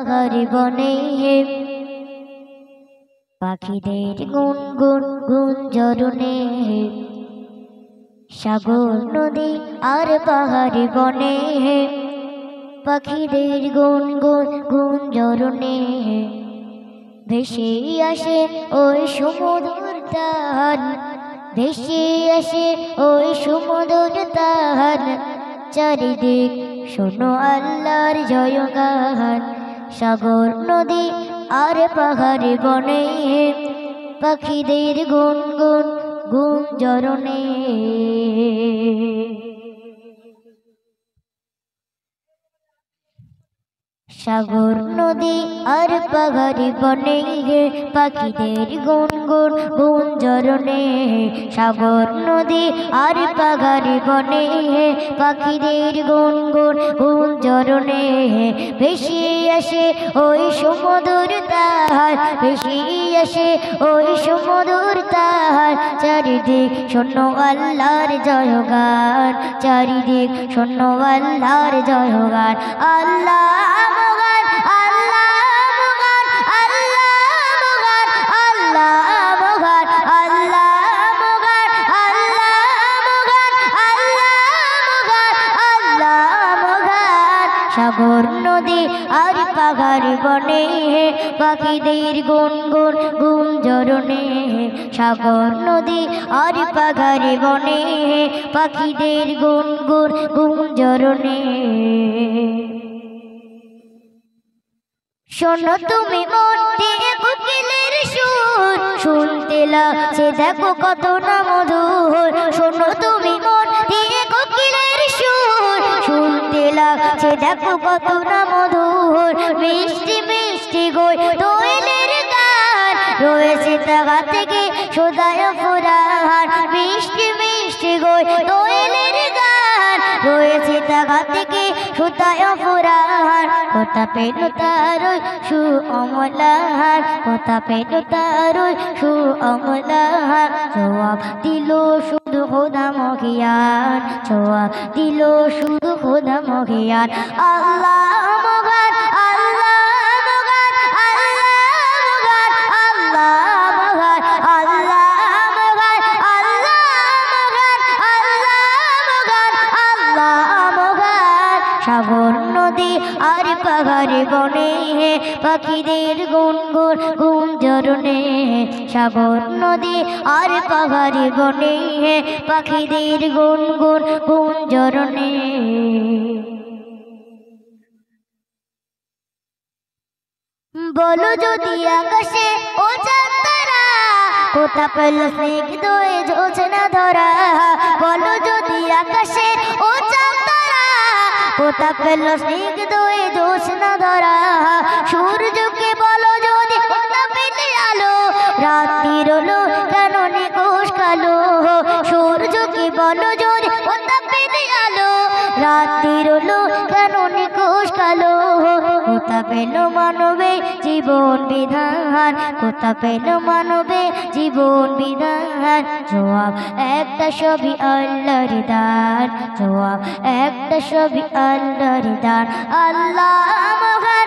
পাহাড়ি বনে পাখিদের গুনগুন গুঞ্জরণে সাগর নদী আর পাহাড়ি বনে পাখিদের গুনগুন গুঞ্জরণে ভেসে আসে ওই সমুদ্র তান, ভেসে আসে ওই সমুদ্র তান। চারিদিক শোনো আল্লাহর জয়গান, সাগর নদী আর পাহাড়ি বনে পাখিদের গুনগুন গুঞ্জরণে। সাগর নদী আর পাহাড়ি বনে পাখিদের গুনগুন গুঞ্জরণে। সাগর নদী আর পাহাড়ি বনে পাখিদের গুনগুন গুঞ্জরণে ভেসে আসে ওই সমুদ্র তার, ভেসে আসে ওই সমুদ্র তার। চারিদিক শোনো আল্লাহর জয়গান, চারিদিক শোনো আল্লাহর জয়গান। আল্লাহ সাগর নদী আর পাহাড়ি বনে পাখিদের গুনগুন গুঞ্জরণে। সাগর নদী আর পাহাড়ি বনে পাখিদের গুনগুন গুঞ্জরণে। শোনো তুমি মন দিয়ে কোকিলের সুর, শুনতে লাগছে দেখো কত না মধুর। শোনো তুমি মন দিয়ে কোকিলের সুর, শুনতে লাগছে দেখো কত না মধুর। মিষ্টি মিষ্টি গই দোয়েলের গান রয়েছে তাগা থেকে সদায় ফুরান। মিষ্টি মিষ্টি গই দোয়েলের গান রয়েছে তাগা থেকে সদায় ফুরান। কোথা পেল তারই সু অমলাহার, কোথা পেল তারই সু অমলাহার। জবাব দিল শুধু খোদা মহিয়ান, জবাব দিল শুধু খোদা মহিয়ান। আল্লাহ মহান, আল্লাহ মহান, আল্লাহ মহান, আল্লাহ মহান, আল্লাহ মহান, আল্লাহ মহান, আল্লাহ মহান। সাগর নদী আর পাহাড়ি বনে পাখিদের গুনগুন গুঞ্জরণে। সাগর নদী আর পাহাড়ি বনে পাখিদের গুনগুন গুঞ্জরণে। বলো যদি আকাশে ও চাঁদ তারা কোথা পেল স্নিগ্ধ এ জোছনা ধরা। বলো যদি আকাশে ও চাঁদ তারা কোথা পেল স্নিগ্ধ এ জোছনা ধরা। সূর্যকে বলো যদি কোথা পেলে আলো, রাত্রির হলো কেন নিকোষ কালো। সূর্যকে বলো যদি কোথা পেলে আলো, রাত্রির হলো কেন নিকোষ কালো। কোথা পেল মানবে জীবন বিধান, কোথা পেল মানবে জীবন বিধান। জবাব একটা সবই আল্লাহর দান, জবাব একটা সবই আল্লাহর দান। আল্লাহ মহান,